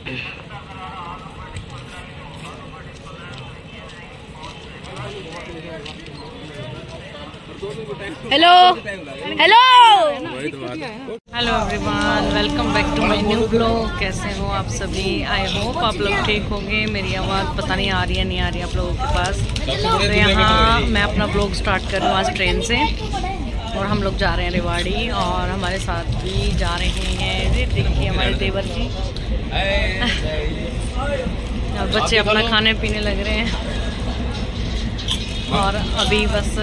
Hello hello hello everyone, welcome back to my new blog. कैसे हो आप सभी? आई होप आप लोग ठीक होंगे। मेरी आवाज़ पता नहीं आ रही है नहीं आ रही आप लोगों के पास। तो यहाँ मैं अपना ब्लॉग स्टार्ट कर रही हूँ आज ट्रेन से, और हम लोग जा रहे हैं रेवाड़ी, और हमारे साथ भी जा रहे हैं। देखिए हमारे देवर जी और बच्चे अपना खाने पीने लग रहे हैं। और अभी बस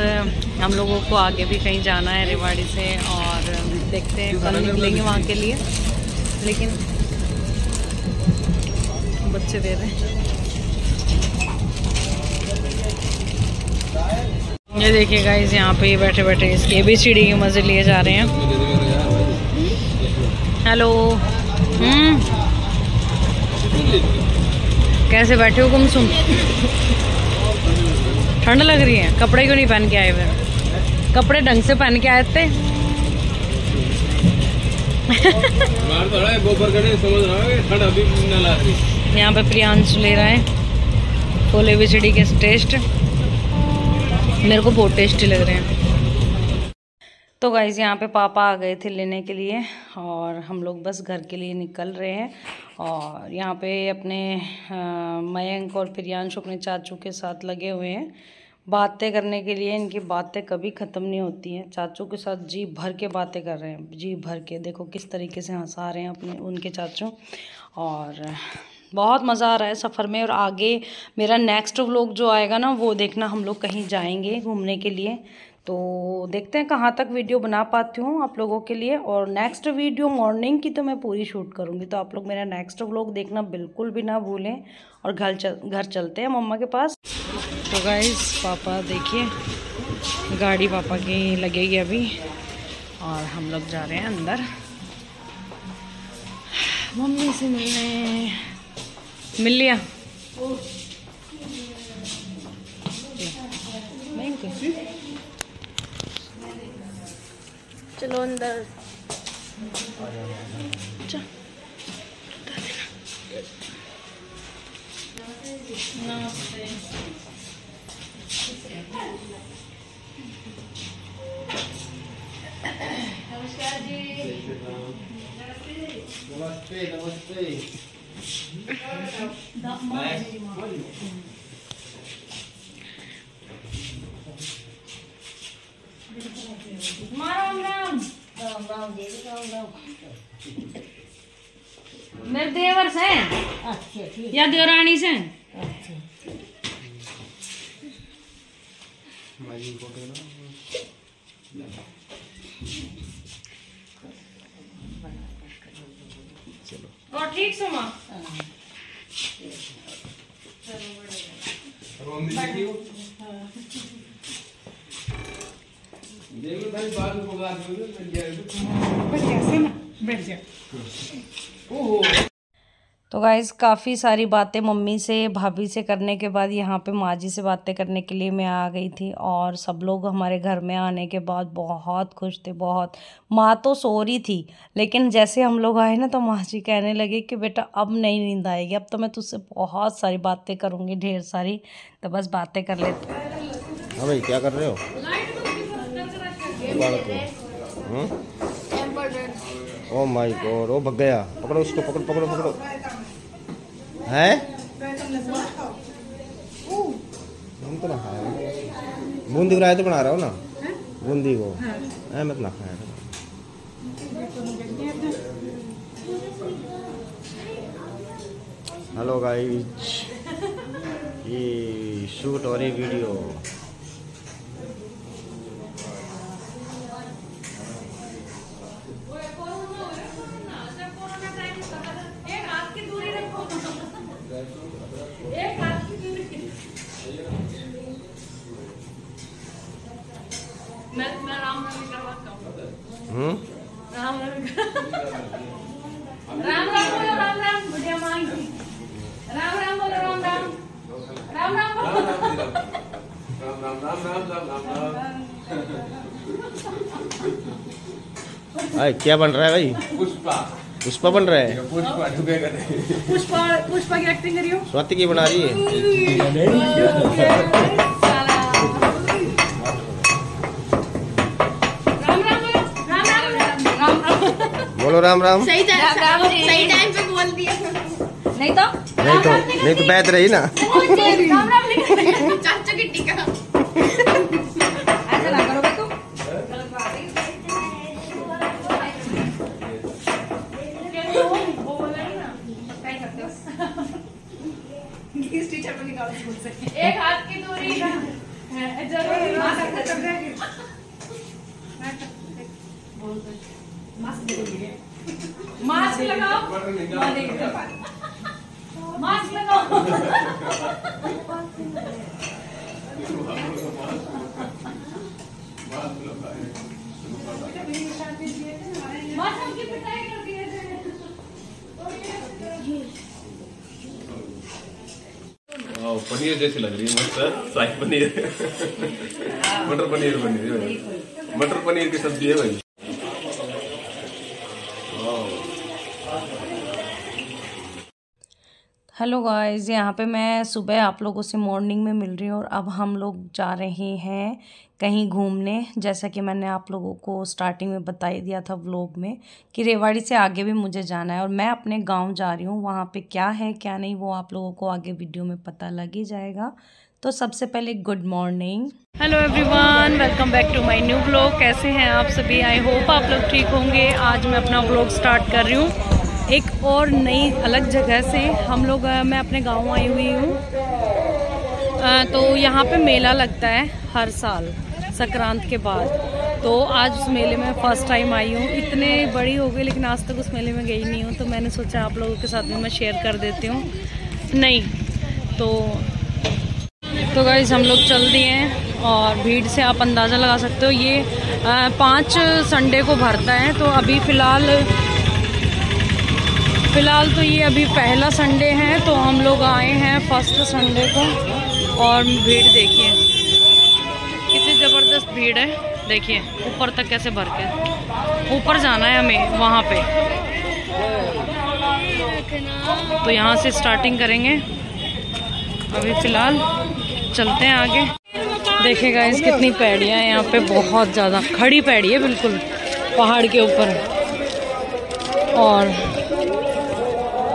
हम लोगों को आगे भी कहीं जाना है रेवाड़ी से, और देखते हैं कल निकलेंगे वहाँ के लिए। लेकिन बच्चे दे रहे हैं। ये देखिए गाइस, यहाँ पे बैठे बैठे इसके ABCD के मजे लिए जा रहे हैं। हेलो कैसे बैठे हो गुमसुम? ठंड लग रही है? कपड़े क्यों नहीं पहन के आए? फिर कपड़े ढंग से पहन के आए थे। यहाँ पे प्रियांश ले रहा है फुल ABCD के टेस्ट। मेरे को बहुत टेस्टी लग रहे हैं। तो गाइज यहाँ पे पापा आ गए थे लेने के लिए, और हम लोग बस घर के लिए निकल रहे हैं। और यहाँ पे अपने मयंक और प्रियांश अपने चाचू के साथ लगे हुए हैं बातें करने के लिए। इनकी बातें कभी ख़त्म नहीं होती हैं। चाचू के साथ जी भर के बातें कर रहे हैं, जी भर के। देखो किस तरीके से हंसा रहे हैं अपने उनके चाचू। और बहुत मज़ा आ रहा है सफ़र में। और आगे मेरा नेक्स्ट व्लॉग जो आएगा ना, वो देखना, हम लोग कहीं जाएंगे घूमने के लिए। तो देखते हैं कहाँ तक वीडियो बना पाती हूँ आप लोगों के लिए। और नेक्स्ट वीडियो मॉर्निंग की तो मैं पूरी शूट करूँगी, तो आप लोग मेरा नेक्स्ट व्लॉग देखना बिल्कुल भी ना भूलें। और घर चलते हैं मम्मा के पास। तो गाइस पापा देखिए, गाड़ी पापा की लगेगी अभी, और हम लोग जा रहे हैं अंदर मम्मी से मिलने। मिल लिया? चलो अंदर। नमस्ते। नमस्कार जी। नमस्ते नमस्ते। राम राम राम राम मेरे देवर से। अच्छा ठीक। या देवरानी से। अच्छा और ठीक से माँ। तो गाइस काफ़ी सारी बातें मम्मी से भाभी से करने के बाद यहाँ पे माँ जी से बातें करने के लिए मैं आ गई थी। और सब लोग हमारे घर में आने के बाद बहुत खुश थे, बहुत। माँ तो सो रही थी, लेकिन जैसे हम लोग आए ना, तो माँ जी कहने लगे कि बेटा अब नहीं नींद आएगी, अब तो मैं तुझसे बहुत सारी बातें करूँगी, ढेर सारी। तो बस बातें कर लेते। हाँ भाई क्या कर रहे हो? ओ माय गॉड, वो भग गया। पकड़ो उसको, पकड़ो पकड़ो पकड़ो। है हम तो ना खाया। बूंदी रायता तो बना रहा हो ना, बूंदी को है मत ना खाया। हेलो गाइस, ये शूट और ये वीडियो। मैं राम राम करवाता हूँ। राम राम बोलो, राम राम बुढ़िया मांग। राम राम बोलो, राम राम राम राम बोलो। राम राम राम राम राम राम। क्या बन रहा है भाई? पुष्पा। पुष्पा बन रहा है। पुष्पा की एक्टिंग करियो। स्वाति की बना रही है। बोलो राम राम। सही टाइम पे बोल दिया। नहीं तो बैठ रही ना। राम राम चाचा की टीका। ऐसा ना करोगे तुम। एक हाथ की दूरी मास्क लगाओ। मास्क लगाओ। मौसम की पिटाई कर दिए थे। पनीर जैसी लग रही है मस्त शाही पनीर। मटर पनीर बनी है भाई। मटर पनीर की सब्जी है भाई। हेलो गाइस, यहाँ पे मैं सुबह आप लोगों से मॉर्निंग में मिल रही हूँ और अब हम लोग जा रहे हैं कहीं घूमने। जैसा कि मैंने आप लोगों को स्टार्टिंग में बता ही दिया था व्लॉग में कि रेवाड़ी से आगे भी मुझे जाना है और मैं अपने गांव जा रही हूँ। वहाँ पे क्या है क्या नहीं वो आप लोगों को आगे वीडियो में पता लग ही जाएगा। तो सबसे पहले good morning. Hello everyone, welcome back to my new vlog. कैसे हैं आप सभी? आई होप आप लोग ठीक होंगे। आज मैं अपना व्लॉग स्टार्ट कर रही हूँ एक और नई अलग जगह से। हम लोग मैं अपने गांव आई हुई हूँ। तो यहाँ पे मेला लगता है हर साल संक्रांत के बाद। तो आज उस मेले में फ़र्स्ट टाइम आई हूँ। इतने बड़ी हो गई लेकिन आज तक उस मेले में गई नहीं हूँ, तो मैंने सोचा आप लोगों के साथ में मैं शेयर कर देती हूँ। नहीं तो गाइस हम लोग चल दिए हैं और भीड़ से आप अंदाज़ा लगा सकते हो। ये 5 संडे को भरता है। तो अभी फ़िलहाल तो ये अभी पहला संडे है, तो हम लोग आए हैं फर्स्ट संडे को। और भीड़ देखिए कितनी ज़बरदस्त भीड़ है। देखिए ऊपर तक कैसे भर के, ऊपर जाना है हमें वहाँ पे। तो यहाँ से स्टार्टिंग करेंगे। अभी फ़िलहाल चलते हैं आगे। देखिए गाइस कितनी पैड़ियाँ हैं यहाँ पे, बहुत ज़्यादा खड़ी पैड़ी है बिल्कुल पहाड़ के ऊपर। और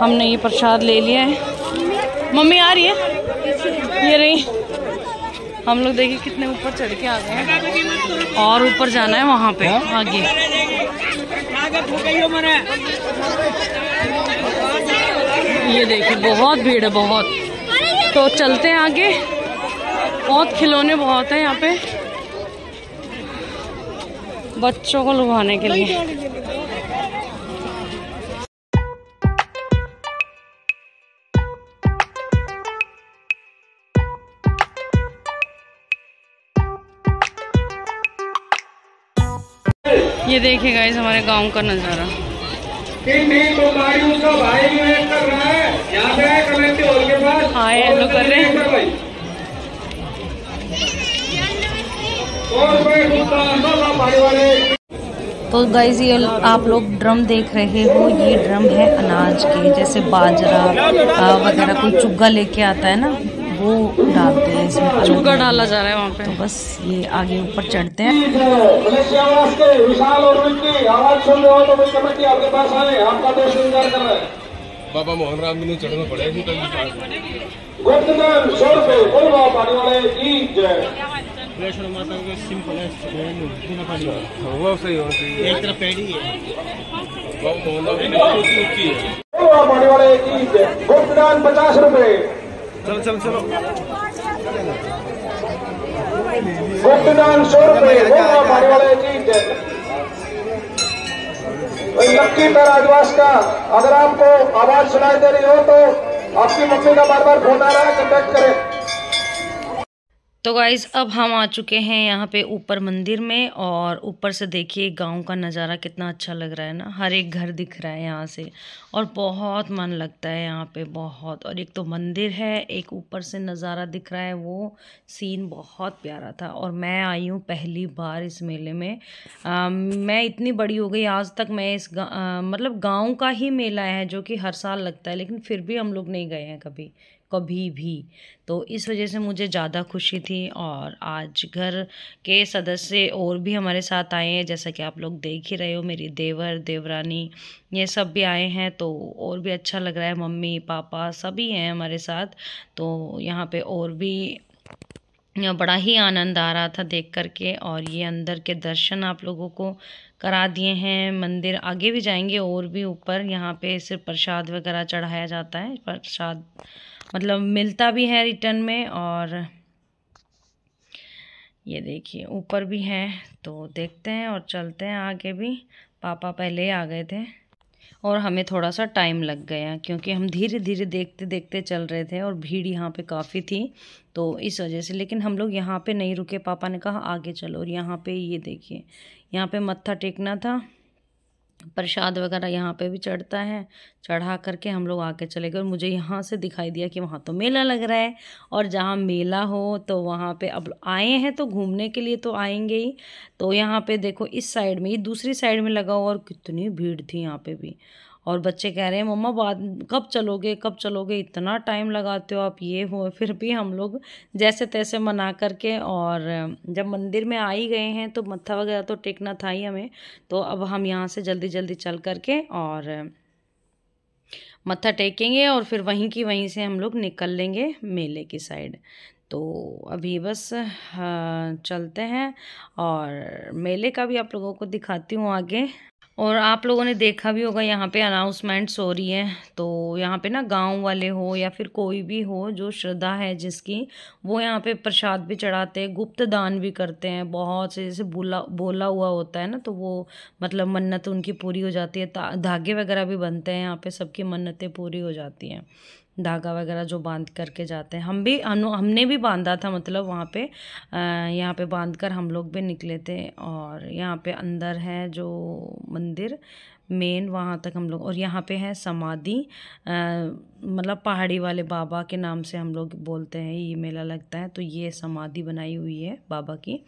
हमने ये प्रसाद ले लिया है। मम्मी आ रही है, ये रही। हम लोग देखिए कितने ऊपर चढ़ के आ गए हैं और ऊपर जाना है वहाँ पे आगे। ये देखिए बहुत भीड़ है, बहुत। तो चलते हैं आगे। बहुत खिलौने बहुत है यहाँ पे बच्चों को लुभाने के लिए। ये देखिए गाइस हमारे गांव का नज़ारा। हाय हेलो कर रहे हैं। तो गाइस ये आप लोग ड्रम देख रहे हो, ये ड्रम है अनाज के, जैसे बाजरा वगैरह कोई चुग्गा लेके आता है ना, वो डालते हैं इसमें। चुग्गा डाला जा रहा है वहाँ पे। तो बस ये आगे ऊपर चढ़ते हैं। बाबा मोहन राम जी चढ़ना पड़ेगा। एक तरफ पैड़ी है। गुप्तदान 50 रुपए। चलो गुप्तदान 100 रुपए। लक्की राजवास का अगर आपको आवाज सुनाई दे रही हो तो आपकी मम्मी का बार बार फोन आ रहा है, कॉन्टेक्ट करें। तो गाइज़ अब हम आ चुके हैं यहाँ पे ऊपर मंदिर में, और ऊपर से देखिए गांव का नज़ारा कितना अच्छा लग रहा है ना। हर एक घर दिख रहा है यहाँ से, और बहुत मन लगता है यहाँ पे बहुत। और एक तो मंदिर है, एक ऊपर से नज़ारा दिख रहा है, वो सीन बहुत प्यारा था। और मैं आई हूँ पहली बार इस मेले में। मैं इतनी बड़ी हो गई, आज तक मैं इस मतलब गाँव का ही मेला है जो कि हर साल लगता है, लेकिन फिर भी हम लोग नहीं गए हैं कभी कभी भी। तो इस वजह से मुझे ज़्यादा खुशी थी। और आज घर के सदस्य और भी हमारे साथ आए हैं, जैसा कि आप लोग देख ही रहे हो, मेरी देवर देवरानी ये सब भी आए हैं, तो और भी अच्छा लग रहा है। मम्मी पापा सभी हैं हमारे साथ, तो यहाँ पे और भी बड़ा ही आनंद आ रहा था देख करके। और ये अंदर के दर्शन आप लोगों को करा दिए हैं। मंदिर आगे भी जाएंगे और भी ऊपर, यहाँ पे सिर्फ प्रसाद वगैरह चढ़ाया जाता है, प्रसाद मतलब मिलता भी है रिटर्न में। और ये देखिए ऊपर भी है, तो देखते हैं और चलते हैं आगे भी। पापा पहले ही आ गए थे और हमें थोड़ा सा टाइम लग गया, क्योंकि हम धीरे धीरे देखते देखते चल रहे थे और भीड़ यहाँ पे काफ़ी थी, तो इस वजह से। लेकिन हम लोग यहाँ पे नहीं रुके, पापा ने कहा आगे चलो। और यहाँ पे ये देखिए, यहाँ पे मत्था टेकना था, प्रसाद वगैरह यहाँ पे भी चढ़ता है, चढ़ा करके हम लोग आके चले गए। और मुझे यहाँ से दिखाई दिया कि वहाँ तो मेला लग रहा है, और जहाँ मेला हो तो वहाँ पे अब आए हैं तो घूमने के लिए तो आएंगे ही। तो यहाँ पे देखो इस साइड में, ये दूसरी साइड में लगा हुआ, और कितनी भीड़ थी यहाँ पे भी। और बच्चे कह रहे हैं मम्मा बाद कब चलोगे कब चलोगे, इतना टाइम लगाते हो आप ये हो। फिर भी हम लोग जैसे तैसे मना करके, और जब मंदिर में आ ही गए हैं तो मत्था वगैरह तो टेकना था ही हमें। तो अब हम यहाँ से जल्दी जल्दी चल करके और मत्था टेकेंगे, और फिर वहीं की वहीं से हम लोग निकल लेंगे मेले की साइड। तो अभी बस चलते हैं, और मेले का भी आप लोगों को दिखाती हूँ आगे। और आप लोगों ने देखा भी होगा यहाँ पे अनाउंसमेंट्स हो रही है, तो यहाँ पे ना गांव वाले हो या फिर कोई भी हो जो श्रद्धा है जिसकी, वो यहाँ पे प्रसाद भी चढ़ाते हैं, गुप्त दान भी करते हैं। बहुत से जैसे बोला हुआ होता है ना, तो वो मतलब मन्नत उनकी पूरी हो जाती है। धागे वगैरह भी बनते हैं यहाँ पे, सबकी मन्नतें पूरी हो जाती हैं। धागा वगैरह जो बांध करके जाते हैं, हमने भी बांधा था, मतलब वहाँ पे यहाँ पे बांध कर हम लोग भी निकले थे। और यहाँ पे अंदर है जो मंदिर मेन, वहाँ तक हम लोग। और यहाँ पे है समाधि, मतलब पहाड़ी वाले बाबा के नाम से हम लोग बोलते हैं, ये मेला लगता है। तो ये समाधि बनाई हुई है बाबा की,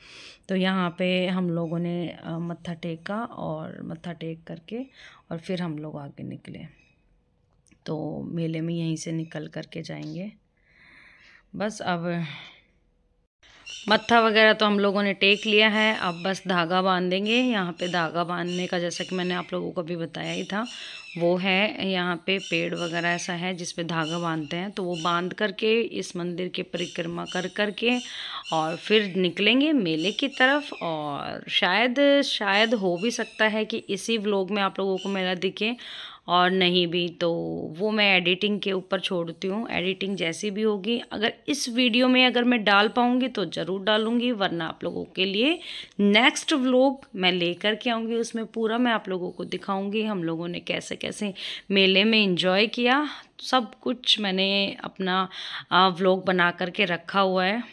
तो यहाँ पे हम लोगों ने मत्था टेका, और मत्था टेक करके और फिर हम लोग आगे निकले। तो मेले में यहीं से निकल करके जाएंगे बस। अब मत्था वगैरह तो हम लोगों ने टेक लिया है, अब बस धागा बांधेंगे। यहाँ पे धागा बांधने का, जैसा कि मैंने आप लोगों को भी बताया ही था, वो है यहाँ पे पेड़ वगैरह ऐसा है जिस पे धागा बांधते हैं। तो वो बांध करके इस मंदिर की परिक्रमा कर करके और फिर निकलेंगे मेले की तरफ। और शायद हो भी सकता है कि इसी व्लॉग में आप लोगों को मेला दिखे, और नहीं भी तो वो मैं एडिटिंग के ऊपर छोड़ती हूँ। एडिटिंग जैसी भी होगी, अगर इस वीडियो में अगर मैं डाल पाऊँगी तो ज़रूर डालूँगी, वरना आप लोगों के लिए नेक्स्ट व्लॉग मैं लेकर के आऊँगी। उसमें पूरा मैं आप लोगों को दिखाऊँगी हम लोगों ने कैसे कैसे मेले में एंजॉय किया। सब कुछ मैंने अपना व्लॉग बना करके रखा हुआ है।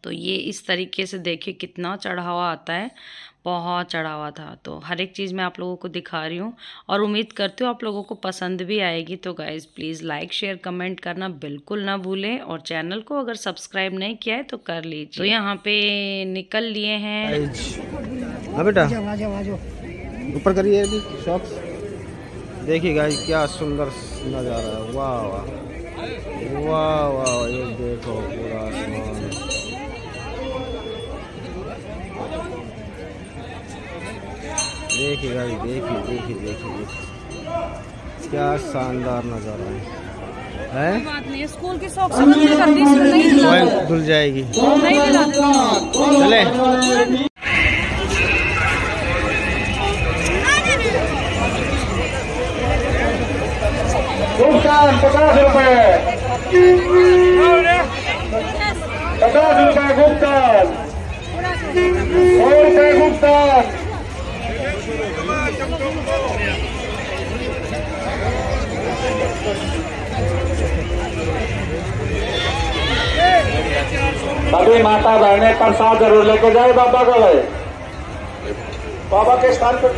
तो ये इस तरीके से देखिए कितना चढ़ावा आता है, बहुत चढ़ावा था। तो हर एक चीज़ मैं आप लोगों को दिखा रही हूँ, और उम्मीद करती हूँ आप लोगों को पसंद भी आएगी। तो guys please like share comment करना बिल्कुल ना भूलें, और चैनल को अगर सब्सक्राइब नहीं किया है तो कर लीजिए। तो यहाँ पे निकल लिए हैं। हाँ बेटा, ऊपर करिए अभी शॉप्स। देखिए गाइस क्या सुंदर नज़ारा है, वाह वाह वाह वाह। ये देखो पूरा आसमान, देखिए गाइस, देखिए देखिए देखिए क्या शानदार नज़ारा है। बात नहीं, स्कूल की शौक से नहीं धुल जाएगी, नहीं चले। भुगतान 50 रुपए, 50 रुपए भुगतान, 100 रुपए भुगतान। सभी माता बहने प्रसाद जरूर लेके जाए बाबा का भाई, बाबा के स्थान पर।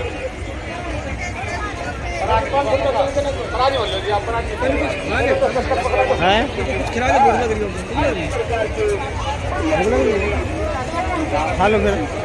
खा लो फिर।